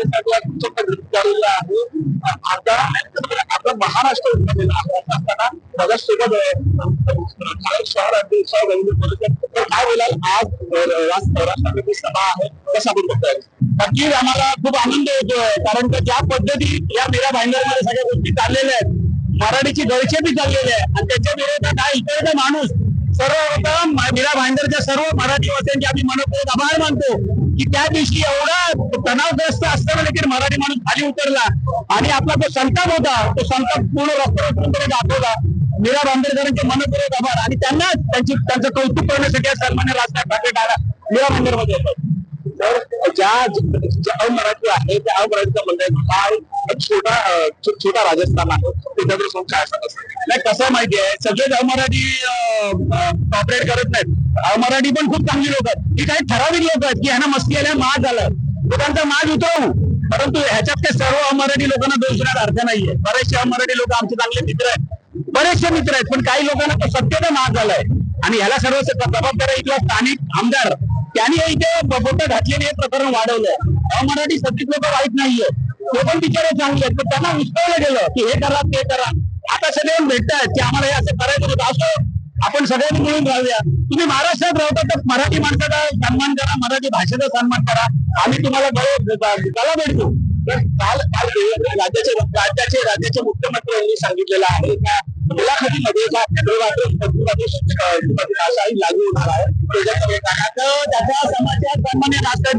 प्रदेशातला झालेला आहे. आता आपला महाराष्ट्र असताना माझ्यासोबत शहर अध्यक्ष तर काय बोलाल आज राष्ट्रपती सभा आहे कसा आपण बघताय? नक्कीच आम्हाला खूप आनंद होतोय कारण की ज्या पद्धती या मीरा भाईंदर मध्ये सगळ्या गोष्टी चाललेल्या आहेत, मराठीची गळचेपी चाललेली आहे आणि त्याच्या विरोधात हा इकडचा माणूस सर्वप्रथम मीरा भाईंदरच्या सर्व मराठी वासियांचे आम्ही मनपूर्वक आभार मानतो की त्या दिवशी एवढा तणावग्रस्त असताना देखील मराठी माणूस खाली उतरला आणि आपला जो संताप होता तो संताप पूर्ण रस्त्यावर दाखवला. मीरा भाईंदरकरांचे मनपूर्वक आभार आणि त्यांना त्यांचं कौतुक करण्यासाठी सन्मान्य राजसाहेब ठाकरे मीरा भाईंदर मध्ये येतात. तर ज्या अमराठी आहे त्या अमराठीचा मंडळ छोटा राजस्थान आहे त्याच्यावर काय नाही कसं माहिती आहे सगळेच अमराठी ऑपरेट करत नाहीत. अमराठी पण खूप चांगली लोक आहेत ही काही ठराविक लोक आहेत की ह्यांना मस्ती आल्या माज झालं तो त्यांचा माज उतरवू, परंतु ह्याच्यात काही सर्व अमराठी लोकांना दोष देण्यात अर्थ नाहीये. बरेचसे अमराठी लोक आमचे चांगले मित्र आहेत, बरेचसे मित्र आहेत, पण काही लोकांना तो सत्तेचा माज झालाय आणि ह्याला सर्व जबाबदार इथला स्थानिक आमदार त्यांनी इथे बोट घातलेले हे प्रकरण वाढवलंय. अमराठी सत्तेत लोक वाईट नाहीये, ते पण बिचारे चांगले आहेत, पण त्यांना उचकवलं गेलं की हे करा ते करा. आता सगळे भेटतायत की आम्हाला हे असं करायचं होतं, असं आपण सगळ्यांनी मिळून राहूया. तुम्ही महाराष्ट्रात राहता तर मराठी माणसाचा सन्मान करा, मराठी भाषेचा सन्मान करा, आम्ही तुम्हाला गळा भेटतो. काल राज्याचे मुख्यमंत्री यांनी सांगितलेलं आहे का मुलाखतीमध्ये लागू होणार आहे त्याच्या समाजात सन्मान्य राष्ट्रात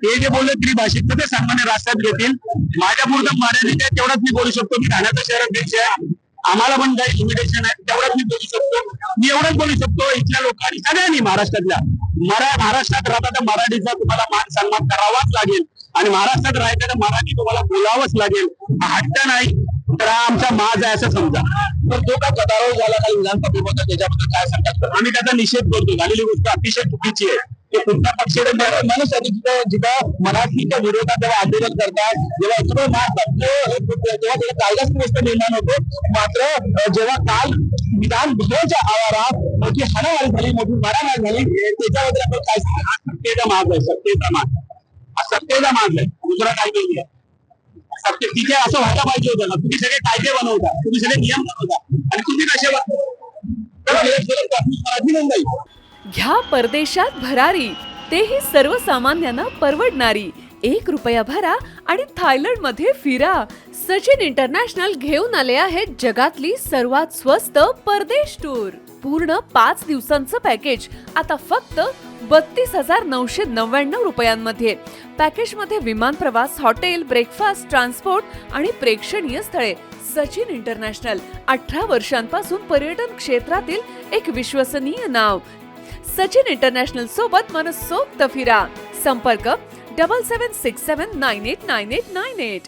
ते जे बोलले त्रिभाषिकचं ते सामान्य राष्ट्रात घेतील. माझ्या पुढचं मर्यादित आहे तेवढंच मी बोलू शकतो. मी ठाण्याचा शहर अध्यक्ष आहे, आम्हाला पण काही लिमिटेशन आहे तेवढंच मी बोलू शकतो. मी एवढंच बोलू शकतो इथल्या लोकांनी सगळ्यांनी महाराष्ट्रातल्या महाराष्ट्रात राहता तर मराठीचा तुम्हाला मान सन्मान करावाच लागेल आणि महाराष्ट्रात राहायचं तर मराठी तुम्हाला बोलावंच लागेल. हट्ट नाही तर हा आमचा माज आहे असं समजा. तर जो काय गदारोळ झाला काही विधानसभेबद्दल त्याच्याबद्दल काय सांगतात? आम्ही त्याचा निषेध करतो. झालेली गोष्ट अतिशय चुकीची आहे. कुठल्या पक्षाने जिथं मराठीच्या विरोधात जेव्हा आंदोलन करतात जेव्हा सगळं तेव्हा त्याला कायदा गोष्ट निर्माण होतो. मात्र जेव्हा काल विधानसभेच्या आवारात मोठी हाणामारी झाली, मोठी मारामारी झाली, त्याच्याबद्दल आपण काय सांगा? सत्तेचा मार्ग आहे, सत्तेचा मार्ग हा सत्तेचा मार्ग आहे, दुसरा काही नाही आहे. सत्य तिथे असं व्हायला पाहिजे होतं ना. तुम्ही सगळे कायदे बनवता, तुम्ही सगळे नियम बनवता आणि तुम्ही कसे मराठी मुंबई घ्या परदेशात भरारी, तेही सर्वसामान्यांना परवडणारी. 1 रुपया भरा आणि थायलंड मध्ये फिरा. सचिन इंटरनॅशनल घेऊन आले आहेत जगातली सर्वात स्वस्त परदेश टूर. पूर्ण 5 दिवसांचं पॅकेज आता फक्त 32,999 रुपयांमध्ये. पॅकेजमध्ये विमान प्रवास, हॉटेल, ब्रेकफास्ट, ट्रान्सपोर्ट आणि प्रेक्षणीय स्थळे. सचिन इंटरनॅशनल 18 वर्षांपासून पर्यटन क्षेत्रातील एक विश्वसनीय नाव. सचिन इंटरनॅशनल सोबत मनसोक्त फिरा. संपर्क 7767989898.